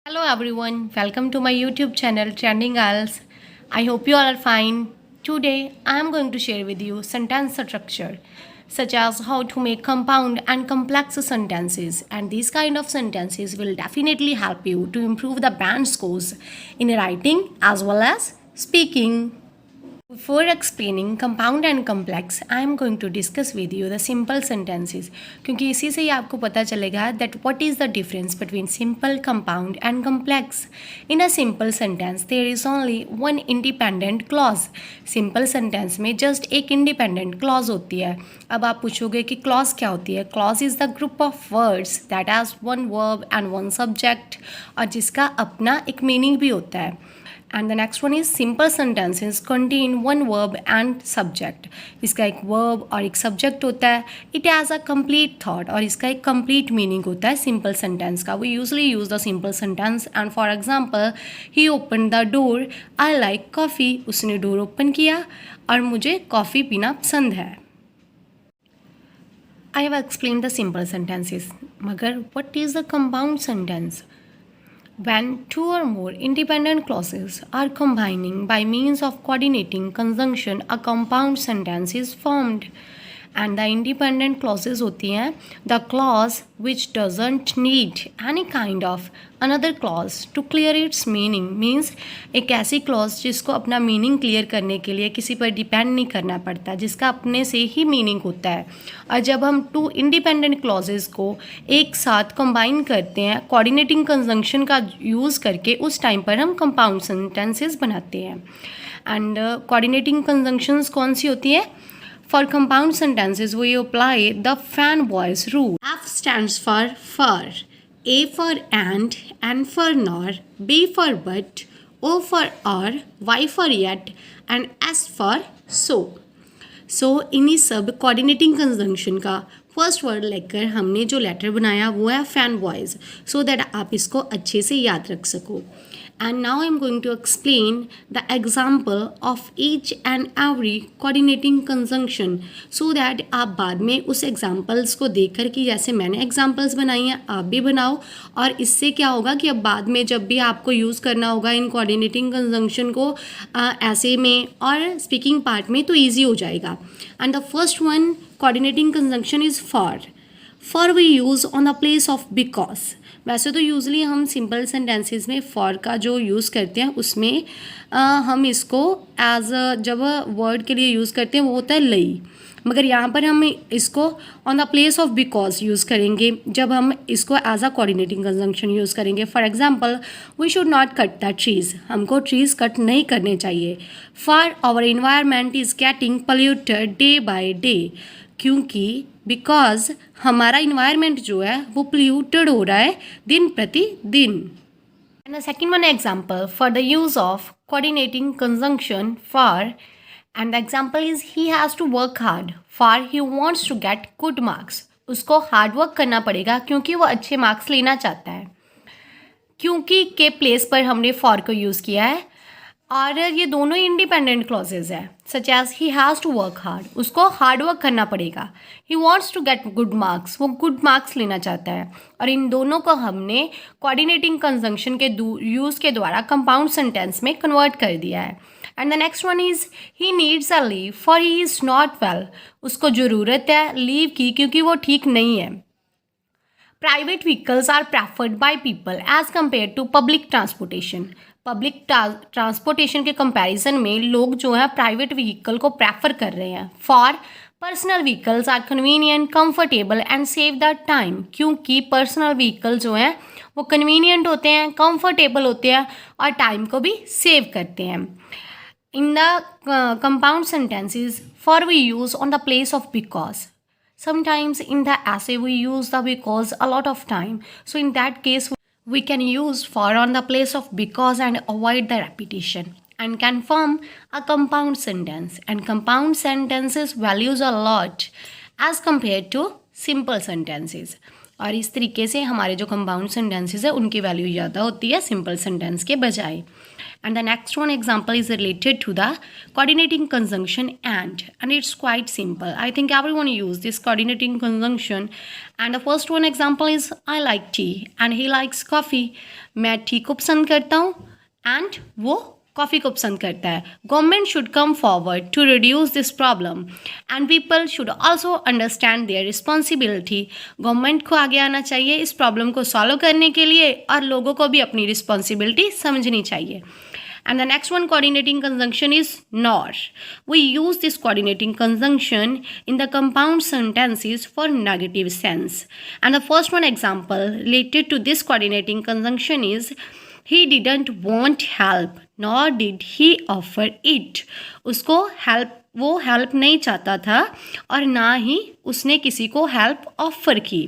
Hello everyone, welcome to my YouTube channel Trending IELTS. I hope you all are fine. Today I am going to share with you sentence structure such as how to make compound and complex sentences, and these kind of sentences will definitely help you to improve the band scores in writing as well as speaking. Before explaining compound and complex, I am going to discuss with you the simple sentences, क्योंकि इसी से ही आपको पता चलेगा that what is the difference between simple, compound and complex. In a simple sentence, there is only one independent clause. Simple sentence में just एक independent clause होती है. अब आप पूछोगे कि clause क्या होती है? Clause is the group of words that has one verb and one subject, और जिसका अपना एक meaning भी होता है. And the next one is simple sentences contain one verb and subject. इसका एक verb और एक subject होता है. It has a complete thought और इसका एक complete meaning होता है simple sentence का. We usually use the simple sentence and for example, he opened the door. I like coffee. उसने door open किया और मुझे coffee पीना पसंद है. I have explained the simple sentences. मगर what is the compound sentence? When two or more independent clauses are combining by means of coordinating conjunction, a compound sentence is formed. And the independent clauses होती हैं the clause which doesn't need any kind of another clause to clear its meaning, means एक ऐसी clause जिसको अपना meaning clear करने के लिए किसी पर depend नहीं करना पड़ता, जिसका अपने से ही meaning होता है. और जब हम two independent clauses को एक साथ combine करते हैं coordinating conjunction का use करके, उस time पर हम compound sentences बनाते हैं. And coordinating conjunctions कौन सी होती है? For compound sentences, we apply the fanboys rule. F stands for, A for and for nor, B for but, O for or, Y for yet, and S for so. So इन्हीं सब coordinating conjunction का first word लेकर हमने जो letter बनाया वो है fan boys, so that आप इसको अच्छे से याद रख सको. And now I'm going to explain the example of each and every coordinating conjunction so that आप बाद में उस examples को देखकर कि जैसे मैंने examples बनाई हैं आप भी बनाओ, और इससे क्या होगा कि अब बाद में जब भी आपको यूज़ करना होगा इन coordinating conjunction को ऐसे में और speaking part में तो easy हो जाएगा. And the first one coordinating conjunction is for. For we use on the place of because. वैसे तो यूजली हम सिंपल सेंटेंसेस में फॉर का जो यूज़ करते हैं उसमें हम इसको एज जब वर्ड के लिए यूज़ करते हैं वो होता है लई, मगर यहाँ पर हम इसको on the place of because use करेंगे जब हम इसको as a coordinating conjunction use करेंगे. For example, we should not cut the trees. हमको ट्रीज़ कट नहीं करने चाहिए. For our environment is getting polluted day by day. क्योंकि बिकॉज हमारा इन्वायरमेंट जो है वो पोल्यूटेड हो रहा है दिन प्रति दिन. And the second one example for the use of coordinating conjunction for, and the example is he has to work hard for he wants to get good marks. उसको हार्ड वर्क करना पड़ेगा क्योंकि वो अच्छे मार्क्स लेना चाहता है. क्योंकि के प्लेस पर हमने फॉर को यूज़ किया है और ये दोनों इंडिपेंडेंट क्लॉजेज है. Such as he has to work hard, उसको हार्ड वर्क करना पड़ेगा. He wants to get good marks, वो गुड मार्क्स लेना चाहता है. और इन दोनों को हमने कोऑर्डिनेटिंग कंजंक्शन के यूज़ के द्वारा कंपाउंड सेंटेंस में कन्वर्ट कर दिया है. And the next one is he needs a leave for he is not well. उसको ज़रूरत है लीव की क्योंकि वो ठीक नहीं है. Private vehicles are preferred by people as compare to public transportation. Public transportation के कंपैरिजन में लोग जो है प्राइवेट व्हीकल को प्रेफर कर रहे हैं. For personal vehicles are convenient, comfortable and save the time. क्योंकि पर्सनल व्हीकल जो हैं वो कन्वीनियंट होते हैं, कंफर्टेबल होते हैं और टाइम को भी सेव करते हैं. In the compound sentences for we use on the place of because. Sometimes in the essay we use the because a lot of time. So in that case we can use for on the place of because and avoid the repetition and can form a compound sentence. And compound sentences values a lot as compared to simple sentences. और इस तरीके से हमारे जो compound sentences है उनकी value ज़्यादा होती है सिंपल सेंटेंस के बजाय. And the next one example is related to the coordinating conjunction and it's quite simple. I think everyone use this coordinating conjunction. And the first one example is I like tea and he likes coffee. मैं T को पसंद करता हूँ and वो coffee को पसंद करता है. Government should come forward to reduce this problem and people should also understand their responsibility. Government को आगे आना चाहिए इस प्रॉब्लम को सॉल्व करने के लिए और लोगों को भी अपनी रिस्पॉन्सिबिलिटी समझनी चाहिए. And the next one coordinating conjunction is nor. We use this coordinating conjunction in the compound sentences for negative sense. And the first one example related to this coordinating conjunction is he didn't want help nor did he offer it. उसको वो help नहीं चाहता था और ना ही उसने किसी को हेल्प ऑफर की.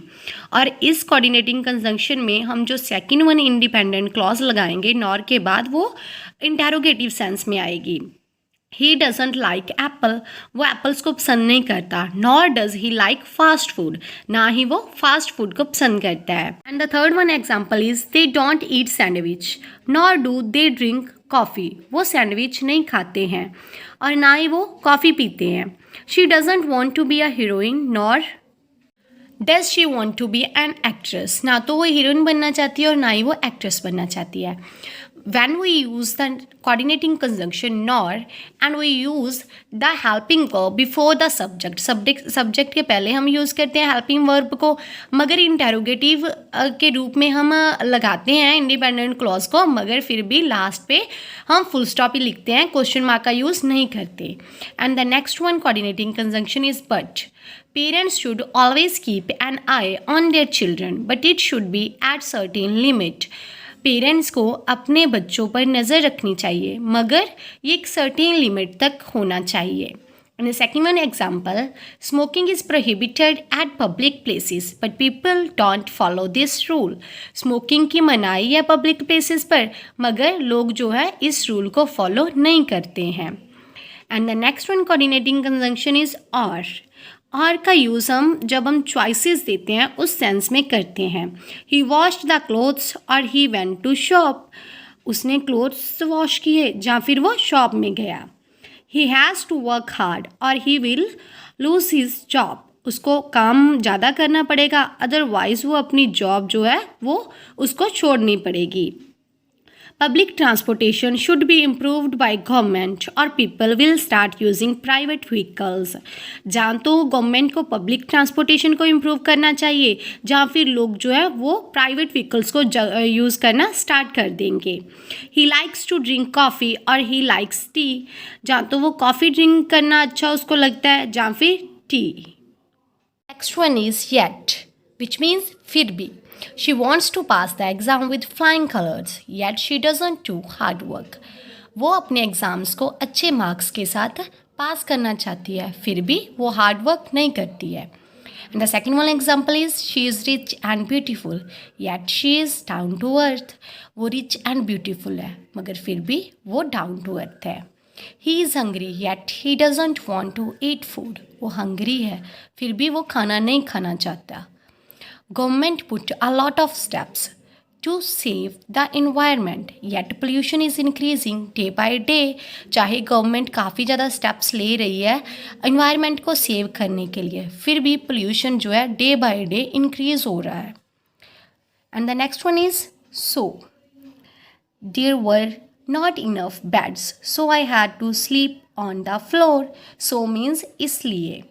और इस कोऑर्डिनेटिंग कंजंक्शन में हम जो सेकंड वन इंडिपेंडेंट क्लॉज लगाएंगे नॉर के बाद वो इंटेरोगेटिव सेंस में आएगी. ही डजेंट लाइक एप्पल, वो एप्पल्स को पसंद नहीं करता. Nor does he like fast food, ना ही वो फास्ट फूड को पसंद करता है. And the third one example is they don't eat sandwich nor do they drink coffee. वो सैंडविच नहीं खाते हैं और ना ही वो कॉफ़ी पीते हैं. She doesn't want to be a heroine nor does she want to be an actress. ना तो वो हीरोइन बनना चाहती है और ना ही वो एक्ट्रेस बनना चाहती है. When we use the coordinating conjunction nor and we use the helping verb before the subject के पहले हम यूज़ करते हैं helping verb को, मगर interrogative के रूप में हम लगाते हैं independent clause को, मगर फिर भी लास्ट पे हम full stop ही लिखते हैं, question mark का यूज़ नहीं करते. And the next one coordinating conjunction is but. Parents should always keep an eye on their children but it should be at certain limit. Parents को अपने बच्चों पर नज़र रखनी चाहिए मगर ये एक सर्टेन लिमिट तक होना चाहिए. And the second one example smoking is prohibited eight public places but people don't follow this rule. Smoking की मनाही है पब्लिक प्लेसेस पर मगर लोग जो है इस रूल को फॉलो नहीं करते हैं. And the next one coordinating conjunction is और का यूज़ हम जब हम चॉइसेस देते हैं उस सेंस में करते हैं. ही वॉश्ड द क्लोथ्स और ही वेंट टू शॉप. उसने क्लोथ्स वॉश किए या फिर वो शॉप में गया. He has to work hard और he will lose his job. उसको काम ज़्यादा करना पड़ेगा अदरवाइज़ वो अपनी जॉब जो है वो उसको छोड़नी पड़ेगी. Public transportation should be improved by government or people will start using private vehicles. जहाँ तो गवर्नमेंट को पब्लिक ट्रांसपोर्टेशन को इम्प्रूव करना चाहिए जहाँ फिर लोग जो है वो प्राइवेट व्हीकल्स को यूज़ करना स्टार्ट कर देंगे. He likes to drink coffee और ही लाइक्स टी. जहाँ तो वो कॉफ़ी ड्रिंक करना अच्छा उसको लगता है जहाँ फिर T. Next one is yet which means फिर भी. She wants to pass the exam with flying colors, yet she doesn't do hard work. वो अपने एग्ज़ाम्स को अच्छे मार्क्स के साथ पास करना चाहती है फिर भी वो हार्ड वर्क नहीं करती है. And the second one example is she is rich and beautiful, yet she is down to earth. वो rich and beautiful है मगर फिर भी वो down to earth है. He is hungry, yet he doesn't want to eat food. वो hungry है फिर भी वो खाना नहीं खाना चाहता. Government put a lot of steps to save the environment, yet pollution is increasing day by day. चाहे गवर्नमेंट काफ़ी ज़्यादा स्टेप्स ले रही है environment को सेव करने के लिए फिर भी pollution जो है डे बाय डे इंक्रीज हो रहा है. And the next one is so. There were not enough beds, so I had to sleep on the floor. So means इसलिए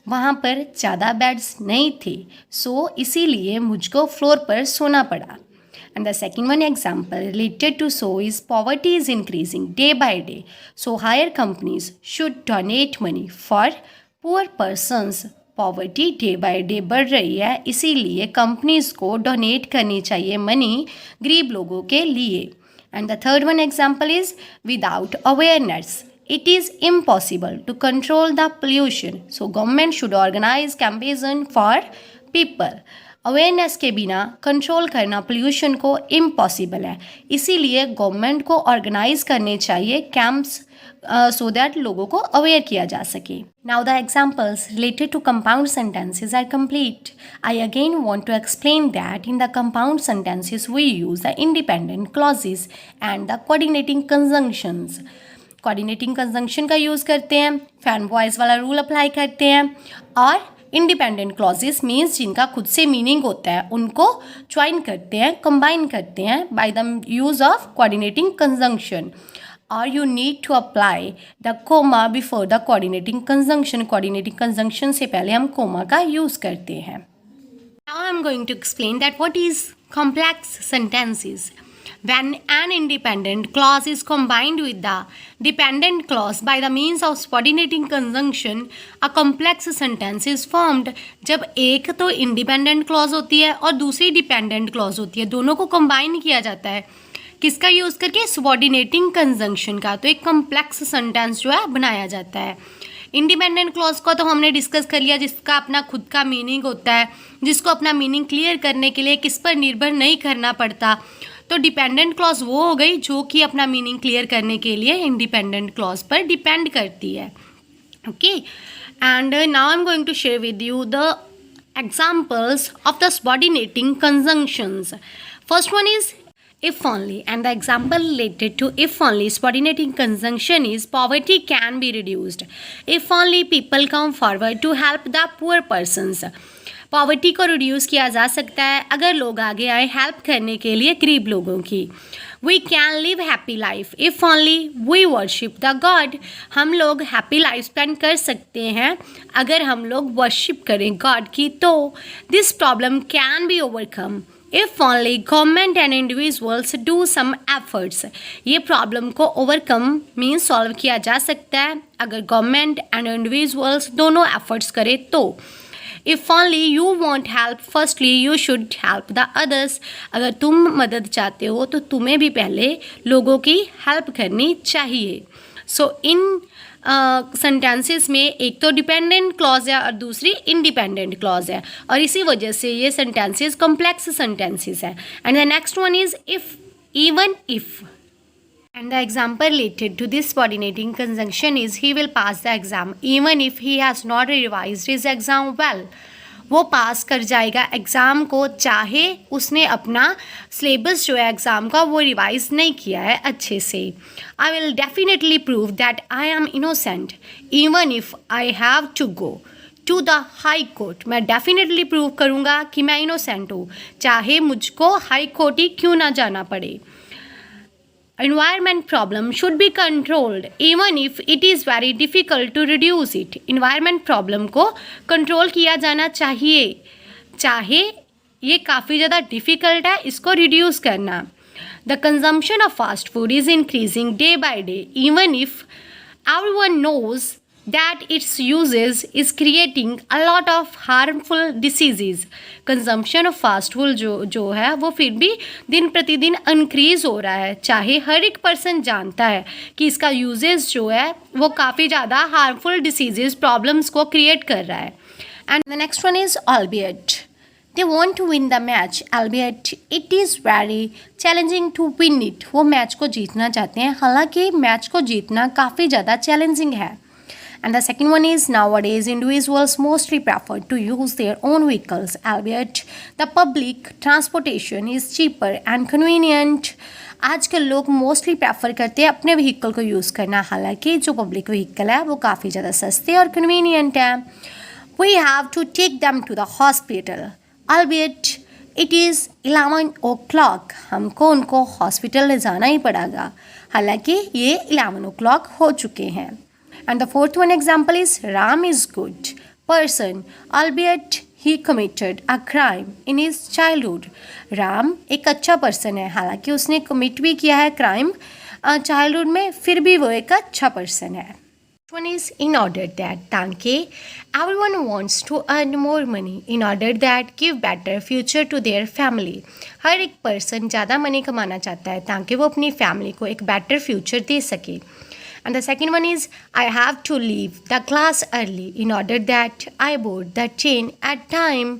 वहाँ पर ज़्यादा बेड्स नहीं थे सो इसीलिए मुझको फ्लोर पर सोना पड़ा. And the second one example related to so is poverty is increasing day by day so higher companies should donate money for poor persons. Poverty day by day बढ़ रही है इसीलिए कंपनीज को डोनेट करनी चाहिए मनी गरीब लोगों के लिए. And the third one example is without awareness it is impossible to control the pollution, so government should organize campaign for people. Awareness के बिना कंट्रोल करना पोल्यूशन को इम्पॉसिबल है इसीलिए गवर्नमेंट को ऑर्गेनाइज करने चाहिए कैंप्स सो दैट लोगों को अवेयर किया जा सके. Now the examples related to compound sentences are complete. I again want to explain that in the compound sentences we use the independent clauses and the coordinating conjunctions. Coordinating conjunction का use करते हैं, fan voice वाला rule apply करते हैं, और independent clauses means जिनका खुद से मीनिंग होता है उनको ज्वाइन करते हैं, कंबाइन करते हैं by the use of coordinating conjunction. और you need to apply the comma before the coordinating conjunction. Coordinating conjunction से पहले हम कोमा का यूज़ करते हैं. Now I am going to explain that what is complex sentences. When an independent clause is combined with the dependent clause by the means of subordinating conjunction, a complex sentence is formed. जब एक तो independent clause होती है और दूसरी dependent clause होती है, दोनों को combine किया जाता है. किसका यूज़ करके? subordinating conjunction का. तो एक complex sentence जो है बनाया जाता है. इंडिपेंडेंट क्लॉज को तो हमने डिस्कस कर लिया, जिसका अपना खुद का मीनिंग होता है, जिसको अपना मीनिंग क्लियर करने के लिए किस पर निर्भर नहीं करना पड़ता. तो डिपेंडेंट क्लॉज वो हो गई जो कि अपना मीनिंग क्लियर करने के लिए इंडिपेंडेंट क्लॉज पर डिपेंड करती है. Okay, and now I am going to share with you the examples of the subordinating conjunctions. First one is if only, and the example related to if only subordinating conjunction is poverty can be reduced. If only people come forward to help the poor persons. Poverty को reduce किया जा सकता है अगर लोग आगे आए help करने के लिए गरीब लोगों की. We can live happy life if only we worship the god. हम लोग हैप्पी लाइफ स्पेंड कर सकते हैं अगर हम लोग वर्शिप करें गॉड की. तो this problem can be overcome if only government and individuals do some efforts. ये प्रॉब्लम को ओवरकम मीन्स सॉल्व किया जा सकता है अगर गवर्नमेंट एंड इंडिविजुअल्स दोनों एफर्ट्स करें तो. If only you want help, firstly you should help the others. अगर तुम मदद चाहते हो तो तुम्हें भी पहले लोगों की हेल्प करनी चाहिए. सो इन सेंटेंसेस में एक तो डिपेंडेंट क्लॉज है और दूसरी इंडिपेंडेंट क्लॉज है, और इसी वजह से ये सेंटेंसेस कॉम्प्लेक्स सेंटेंसेस है. And the next one is if, even if. And the example related to this subordinating conjunction is he will pass the exam even if he has not revised his exam well. वो पास कर जाएगा exam को चाहे उसने अपना syllabus जो है exam का वो रिवाइज नहीं किया है अच्छे से. I will definitely prove that I am innocent even if I have to go to the High Court. मैं डेफिनेटली प्रूव करूँगा कि मैं इनोसेंट हूँ चाहे मुझको हाई कोर्ट ही क्यों ना जाना पड़े. Environment problem should be controlled even if it is very difficult to reduce it. Environment problem को control किया जाना चाहिए चाहे ये काफ़ी ज़्यादा difficult है इसको reduce करना. The consumption of fast food is increasing day by day even if everyone knows that its uses is creating a lot of harmful diseases. Consumption of fast food जो है वो फिर भी दिन प्रतिदिन इंक्रीज़ हो रहा है चाहे हर एक पर्सन जानता है कि इसका यूजेस जो है वो काफ़ी ज़्यादा हार्मफुल डिसीजेज प्रॉब्लम्स को क्रिएट कर रहा है. And the next one is albeit. They want to win the match albeit it is very challenging to win it. वो मैच को जीतना चाहते हैं हालांकि मैच को जीतना काफ़ी ज़्यादा चैलेंजिंग है. And the second one is nowadays individuals mostly prefer to use their own vehicles albeit the public transportation is cheaper and convenient. आजकल लोग मोस्टली प्रेफर करते हैं अपने व्हीकल को यूज़ करना हालांकि जो पब्लिक व्हीकल है वो काफ़ी ज़्यादा सस्ते और कन्वीनियंट है. We have to take them to the hospital albeit it is 11 o'clock. हमको उनको हॉस्पिटल ले जाना ही पड़ेगा हालांकि ये 11 o'clock हो चुके हैं. And the fourth one example is Ram is good person albeit he committed a crime in his childhood. Ram एक अच्छा पर्सन है हालांकि उसने कमिट भी किया है क्राइम चाइल्डहुड में फिर भी वो एक अच्छा पर्सन है. One is in order that ताकि everyone wants to earn more money in order that give better future to their family. हर एक पर्सन ज़्यादा मनी कमाना चाहता है ताकि वो अपनी फैमिली को एक बेटर फ्यूचर दे सके. And the second one is I have to leave the class early in order that I board the train at time.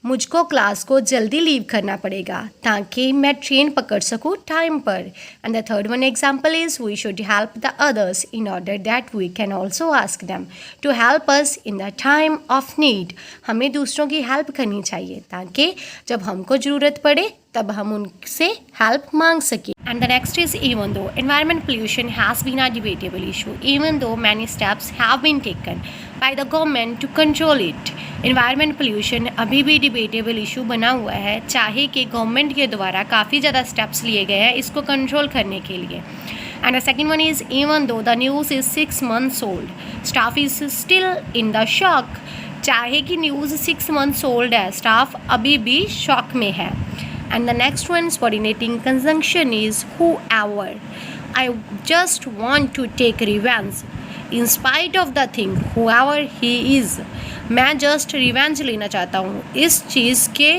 मुझको क्लास को जल्दी लीव करना पड़ेगा ताकि मैं ट्रेन पकड़ सकूँ टाइम पर. And the third one example is we should help the others in order that we can also ask them to help us in the time of need. हमें दूसरों की हेल्प करनी चाहिए ताकि जब हमको ज़रूरत पड़े तब हम उनसे हेल्प मांग सकें. And the next is even though environment pollution has been a debatable issue, even though many steps have been taken by the government to control it. Environment pollution अभी भी debatable issue बना हुआ है, चाहे कि government के द्वारा काफ़ी ज़्यादा steps लिए गए हैं इसको कंट्रोल करने के लिए. And the second one is even though the news is 6 months old, staff is still in the shock. चाहे कि न्यूज़ 6 months old है, स्टाफ अभी भी शॉक में है. And the next one is coordinating conjunction is whoever. I just want to take revenge in spite of the thing whoever he is. मैं just revenge लेना चाहता हूँ इस चीज़ के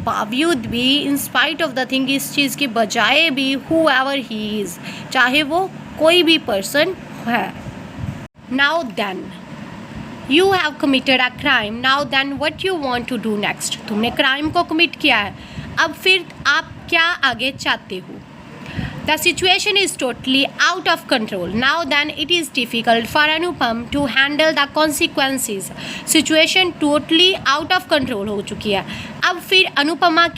बावजूद भी, in spite of the thing, इस चीज़ के बजाय भी whoever he is, चाहे वो कोई भी person है. Now then, you have committed a crime. Now then, what you want to do next? तुमने crime को commit किया है, अब फिर आप क्या आगे चाहते हो. The situation is totally out of control. Now then it is difficult for Anupam to handle the consequences. Situation totally out of control हो चुकी है. अब फिर अनुपम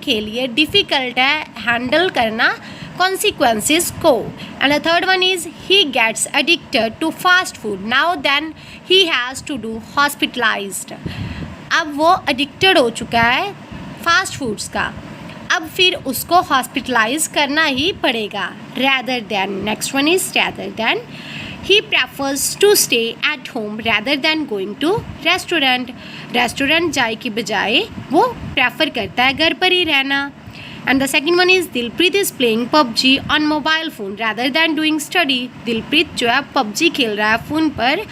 के लिए difficult है handle करना consequences को. And the third one is he gets addicted to fast food. Now then he has to do hospitalized. अब वो addicted हो चुका है फास्ट फूड्स का, अब फिर उसको हॉस्पिटलाइज करना ही पड़ेगा. Rather than, next one is rather than he prefers to stay at home rather than going to restaurant जाए की बजाय वो प्रेफर करता है घर पर ही रहना. And the second one is Dilpreet is playing PUBG on mobile phone rather than doing study. Dilpreet जो है पबजी खेल रहा है फ़ोन पर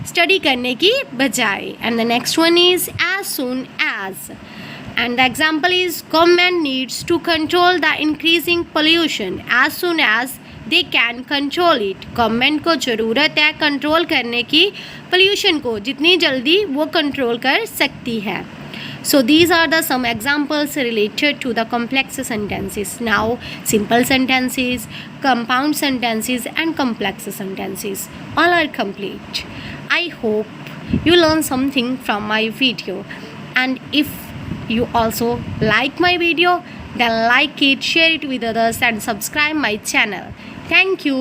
स्टडी करने की बजाय. And the next one is as soon as. And the example is government needs to control the increasing pollution as soon as they can control it. Government को ज़रूरत है कंट्रोल करने की पोल्यूशन को, जितनी जल्दी वो कंट्रोल कर सकती है. So these are the some examples related to the complex sentences. Now simple sentences, compound sentences and complex sentences all are complete. I hope you learn something from my video, and if you also like my video, then like it, share it with others and subscribe my channel. Thank you.